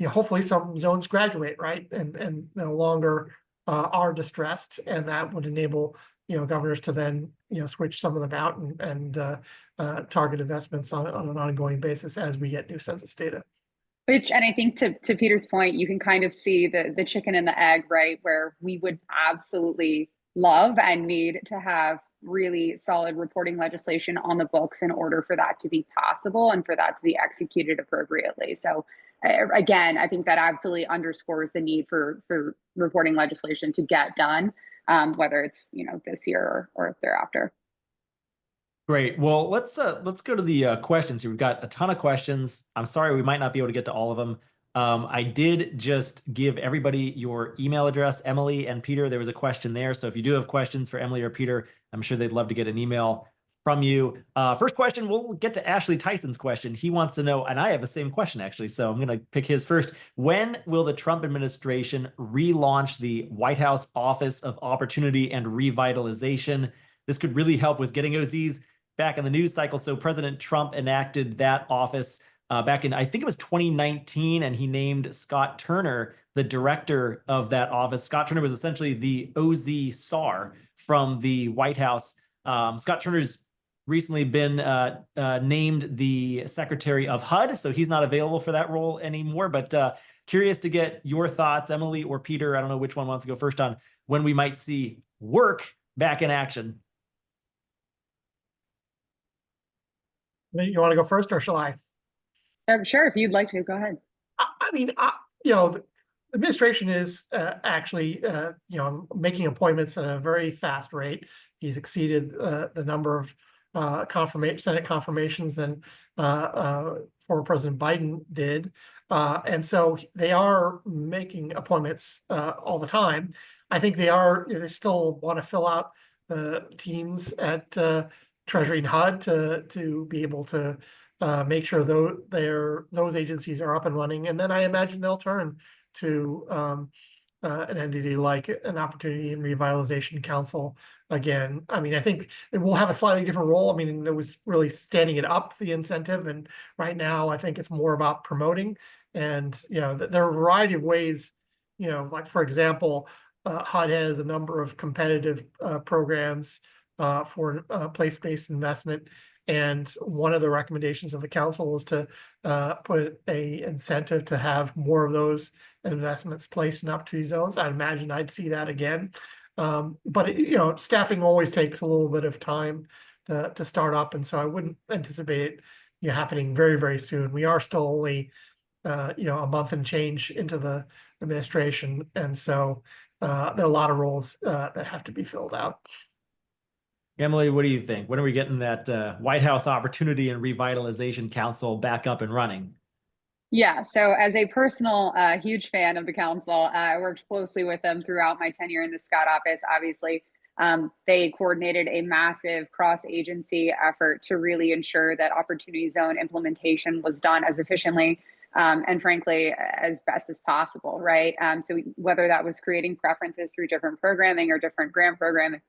hopefully some zones graduate, right, and no longer are distressed, and that would enable governors to then switch some of them out and target investments on an ongoing basis as we get new census data. And I think to Peter's point, you can kind of see the chicken and the egg, right? Where we would absolutely love and need to have really solid reporting legislation on the books in order for that to be possible and for that to be executed appropriately. So again, I think that absolutely underscores the need for reporting legislation to get done, whether it's this year or thereafter. Great. Well, let's go to the questions here. We've got a ton of questions. I'm sorry we might not be able to get to all of them. I did just give everybody your email address, Emily and Peter. There was a question there. So if you do have questions for Emily or Peter, I'm sure they'd love to get an email from you. First question, we'll get to Ashley Tyson's question. He wants to know, and I have the same question actually, so I'm going to pick his first. When will the Trump administration relaunch the White House Office of Opportunity and Revitalization? This could really help with getting OZs back in the news cycle. So President Trump enacted that office back in, I think it was 2019, and he named Scott Turner the director of that office. Scott Turner was essentially the OZ SAR from the White House. Scott Turner's recently been named the Secretary of HUD, so he's not available for that role anymore. But curious to get your thoughts, Emily or Peter. I don't know which one wants to go first on when we might see work back in action. You want to go first, or shall I? Sure, if you'd like to, go ahead. I mean, you know, the administration is actually, you know, making appointments at a very fast rate. He's exceeded the number of Senate confirmations than former President Biden did. And so they are making appointments all the time. I think they still want to fill out the teams at Treasury and HUD to be able to make sure those agencies are up and running, and then I imagine they'll turn to an entity like an Opportunity and Revitalization Council again. I mean, I think it will have a slightly different role. I mean, it was really standing it up, the incentive, and right now I think it's more about promoting. And you know, there are a variety of ways. You know, like for example, HUD has a number of competitive programs for place-based investment. And one of the recommendations of the council was to put a incentive to have more of those investments placed in opportunity zones. I'd imagine I'd see that again. But you know, staffing always takes a little bit of time to start up, and so I wouldn't anticipate it, you know, happening very, very soon. We are still only you know, a month and change into the administration, and so there are a lot of roles that have to be filled out. Emily, what do you think? When are we getting that White House Opportunity and Revitalization Council back up and running? Yeah, so as a personal huge fan of the council, I worked closely with them throughout my tenure in the Scott office. Obviously, they coordinated a massive cross-agency effort to really ensure that Opportunity Zone implementation was done as efficiently and frankly as best as possible, right? So whether that was creating preferences through different programming or different grant programming,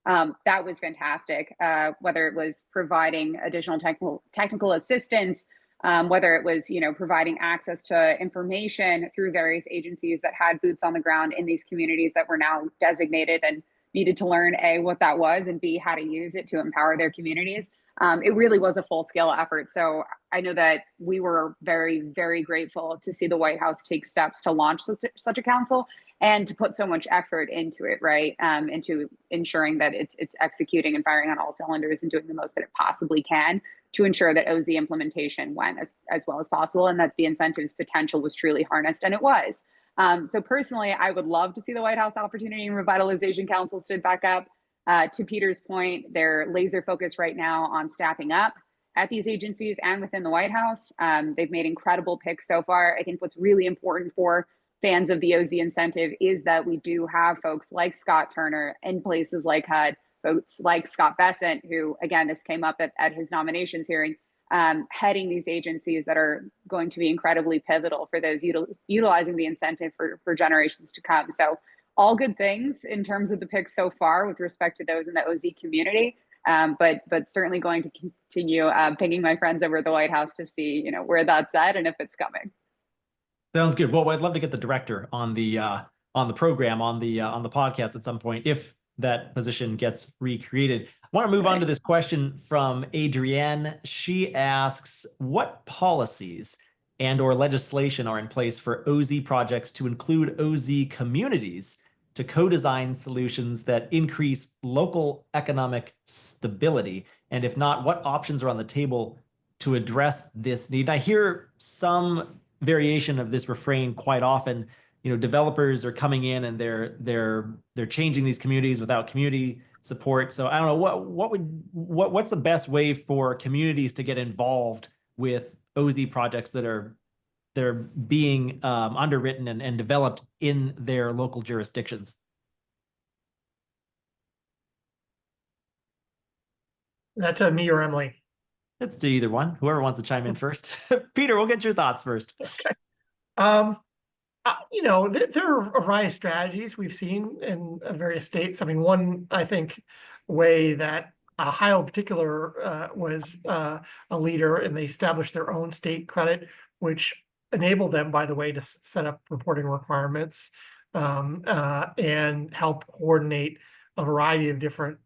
that was fantastic. Whether it was providing additional technical assistance, whether it was, you know, providing access to information through various agencies that had boots on the ground in these communities that were now designated and needed to learn A, what that was, and B, how to use it to empower their communities. It really was a full-scale effort. So I know that we were very, very grateful to see the White House take steps to launch such a council and to put so much effort into it, right? Into ensuring that it's executing and firing on all cylinders and doing the most that it possibly can to ensure that OZ implementation went as well as possible and that the incentives potential was truly harnessed, and it was. So personally, I would love to see the White House Opportunity and Revitalization Council stood back up. To Peter's point, they're laser focused right now on staffing up at these agencies and within the White House. They've made incredible picks so far. I think what's really important for fans of the OZ incentive is that we do have folks like Scott Turner in places like HUD, folks like Scott Bessent, who, again, this came up at his nominations hearing, heading these agencies that are going to be incredibly pivotal for those utilizing the incentive for generations to come. So all good things in terms of the picks so far with respect to those in the OZ community. But certainly going to continue pinging my friends over at the White House to see, you know, where that's at and if it's coming. Sounds good. Well, I'd love to get the director on the program on the podcast at some point if that position gets recreated. I want to move on to this question from Adrienne. She asks, what policies and or legislation are in place for OZ projects to include OZ communities to co-design solutions that increase local economic stability? And if not, what options are on the table to address this need? I hear some variation of this refrain quite often. You know, developers are coming in and they're changing these communities without community support. So I don't know what's the best way for communities to get involved with OZ projects that are being underwritten and developed in their local jurisdictions. That's me or Emily. Let's do either one. Whoever wants to chime in first. Peter, we'll get your thoughts first. Okay. You know, there are a variety of strategies we've seen in various states. I mean, one, I think, way that Ohio in particular was a leader, and they established their own state credit, which enabled them, by the way, to set up reporting requirements and help coordinate a variety of different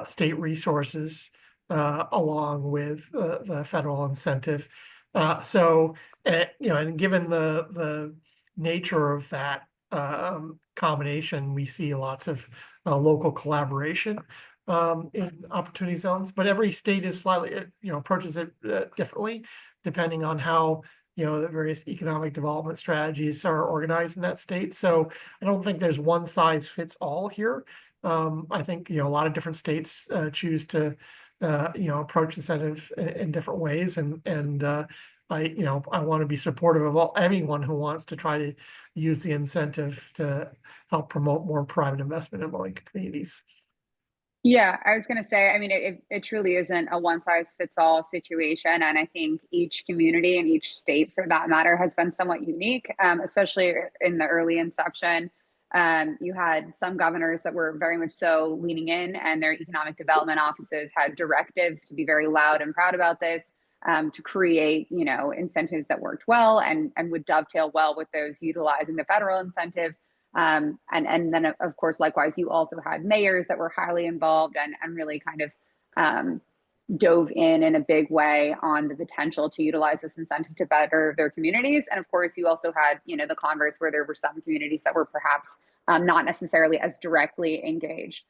state resources along with the federal incentive. So, you know, and given the nature of that combination, we see lots of local collaboration. in opportunity zones, but every state is slightly, approaches it differently, depending on how, the various economic development strategies are organized in that state. So I don't think there's one size fits all here. I think, a lot of different states choose to, approach incentive in different ways. And I want to be supportive of anyone who wants to try to use the incentive to help promote more private investment in low-income communities. Yeah, I was going to say, I mean, it truly isn't a one size fits all situation. And I think each community and each state, for that matter, has been somewhat unique, especially in the early inception. You had some governors that were very much so leaning in, and their economic development offices had directives to be very loud and proud about this, to create, incentives that worked well and would dovetail well with those utilizing the federal incentive. And then, of course, likewise, you also had mayors that were highly involved and really kind of dove in a big way on the potential to utilize this incentive to better their communities. And of course, you also had, the converse, where there were some communities that were perhaps not necessarily as directly engaged.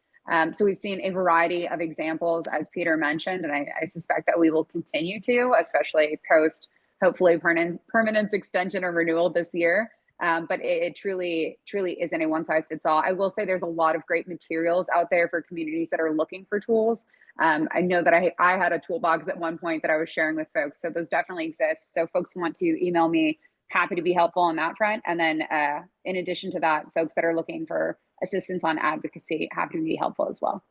So we've seen a variety of examples, as Peter mentioned, and I suspect that we will continue to, especially post, hopefully, permanence extension or renewal this year. But it truly isn't a one size fits all. I will say there's a lot of great materials out there for communities that are looking for tools. I know that I had a toolbox at one point that I was sharing with folks. So those definitely exist. So folks want to email me, happy to be helpful on that front. And then in addition to that, folks that are looking for assistance on advocacy, happy to be helpful as well.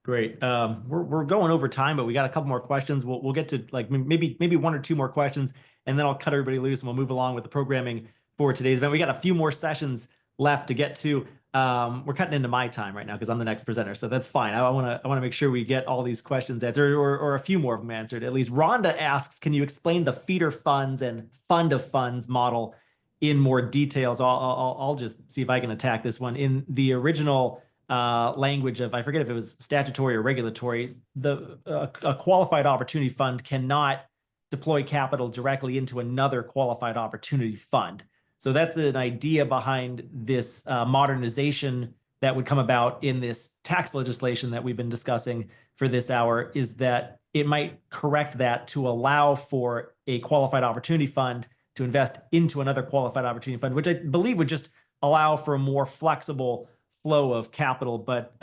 Great. We're going over time, but we got a couple more questions. We'll get to like maybe one or two more questions, and then I'll cut everybody loose and we'll move along with the programming for today's event. We got a few more sessions left to get to. We're cutting into my time right now because I'm the next presenter, so that's fine. I want to make sure we get all these questions answered, or a few more of them answered at least. Rhonda asks, can you explain the feeder funds and fund of funds model in more details? I'll just see if I can attack this one. In the original language of, I forget if it was statutory or regulatory, a qualified opportunity fund cannot deploy capital directly into another qualified opportunity fund. So that's an idea behind this modernization that would come about in this tax legislation that we've been discussing for this hour, is that it might correct that to allow for a qualified opportunity fund to invest into another qualified opportunity fund, which I believe would just allow for a more flexible flow of capital. But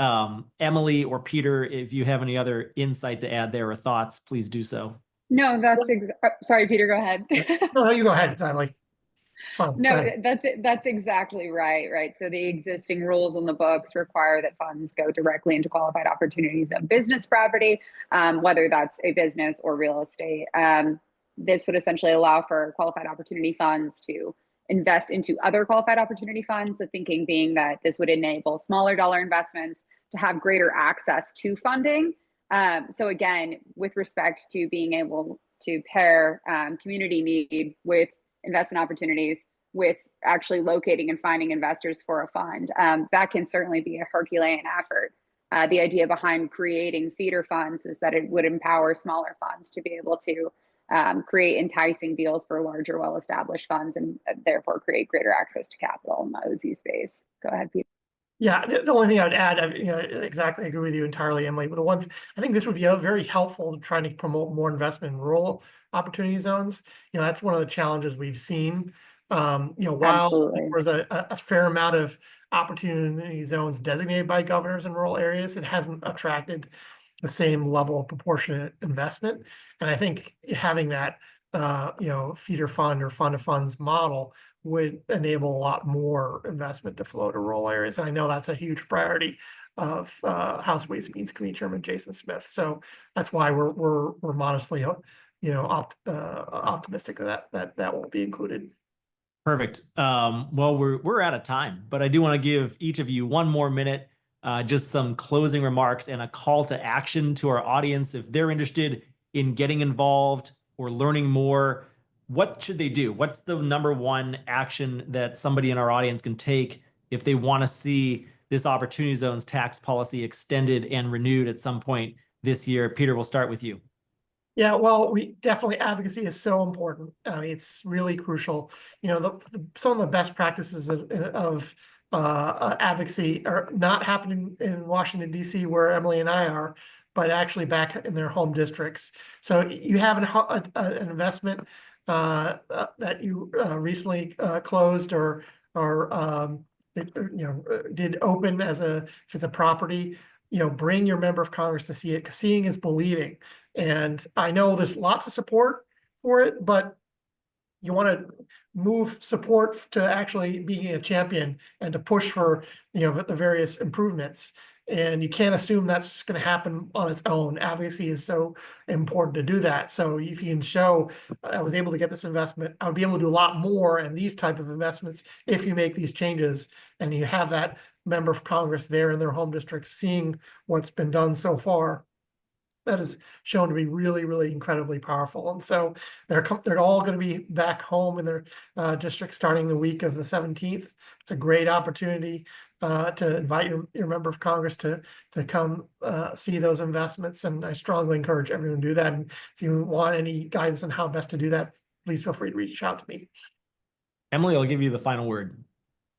Emily or Peter, if you have any other insight to add there or thoughts, please do so. No, sorry, Peter, go ahead. No, you go ahead. It's fine. No, that's exactly right. Right. So the existing rules in the books require that funds go directly into qualified opportunities of business property, whether that's a business or real estate. This would essentially allow for qualified opportunity funds to invest into other qualified opportunity funds. The thinking being that this would enable smaller dollar investments to have greater access to funding. So again, with respect to being able to pair community need with investment opportunities, with actually locating and finding investors for a fund, that can certainly be a Herculean effort. The idea behind creating feeder funds is that it would empower smaller funds to be able to create enticing deals for larger, well-established funds, and therefore create greater access to capital in the OZ space. Go ahead, Peter. Yeah, the only thing I would add, exactly agree with you entirely, Emily. But I think this would be very helpful to trying to promote more investment in rural opportunity zones. That's one of the challenges we've seen. While Absolutely. there's a fair amount of opportunity zones designated by governors in rural areas, it hasn't attracted the same level of proportionate investment. And I think having that, feeder fund or fund of funds model would enable a lot more investment to flow to rural areas. And I know that's a huge priority of House Ways and Means Committee Chairman Jason Smith. So that's why we're modestly, optimistic that will be included. Perfect. Well, we're out of time, but I do want to give each of you one more minute, just some closing remarks and a call to action to our audience. If they're interested in getting involved or learning more, what should they do? What's the number one action that somebody in our audience can take if they want to see this Opportunity Zones tax policy extended and renewed at some point this year? Peter, we'll start with you. Yeah, well, we definitely, advocacy is so important. It's really crucial. Some of the best practices of advocacy are not happening in Washington, D.C., where Emily and I are, but actually back in their home districts. So you have an investment that you recently closed or did open as if it's a property. Bring your member of Congress to see it, because seeing is believing. And I know there's lots of support for it, but you want to move support to actually being a champion and to push for the various improvements. And you can't assume that's just going to happen on its own. Advocacy is so important to do that. So if you can show, I was able to get this investment, I would be able to do a lot more in these type of investments if you make these changes, and you have that member of Congress there in their home district seeing what's been done so far. That is shown to be really, really incredibly powerful. And so they're all going to be back home in their district starting the week of the 17th. It's a great opportunity to invite your member of Congress to come see those investments. And I strongly encourage everyone to do that. And if you want any guidance on how best to do that, please feel free to reach out to me. Emily, I'll give you the final word.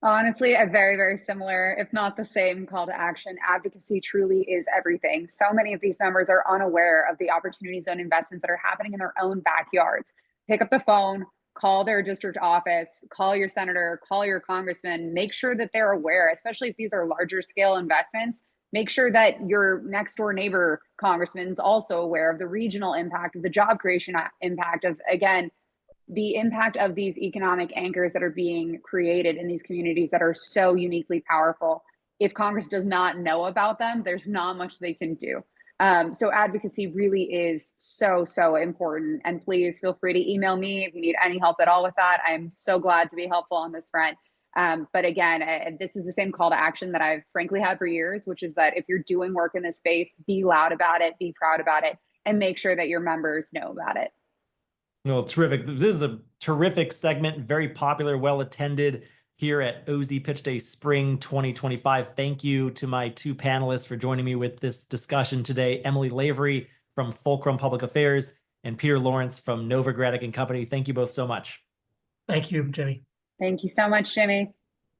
Honestly, a very, very similar, if not the same, call to action. Advocacy truly is everything. So many of these members are unaware of the Opportunity Zone investments that are happening in their own backyards. Pick up the phone, call their district office, call your senator, call your congressman, make sure that they're aware, especially if these are larger scale investments. Make sure that your next door neighbor congressman is also aware of the regional impact, of the job creation impact, of, again, the impact of these economic anchors that are being created in these communities that are so uniquely powerful. If Congress does not know about them, there's not much they can do. So advocacy really is so, so important. And please feel free to email me if you need any help at all with that. I'm so glad to be helpful on this front. But again, this is the same call to action that I've frankly had for years, which is that if you're doing work in this space, be loud about it, be proud about it, and make sure that your members know about it. Well, terrific. This is a terrific segment, very popular, well attended here at OZ Pitch Day Spring 2025. Thank you to my two panelists for joining me with this discussion today, Emily Lavery from Fulcrum Public Affairs and Peter Lawrence from Novogradac and Company. Thank you both so much. Thank you, Jimmy. Thank you so much, Jimmy.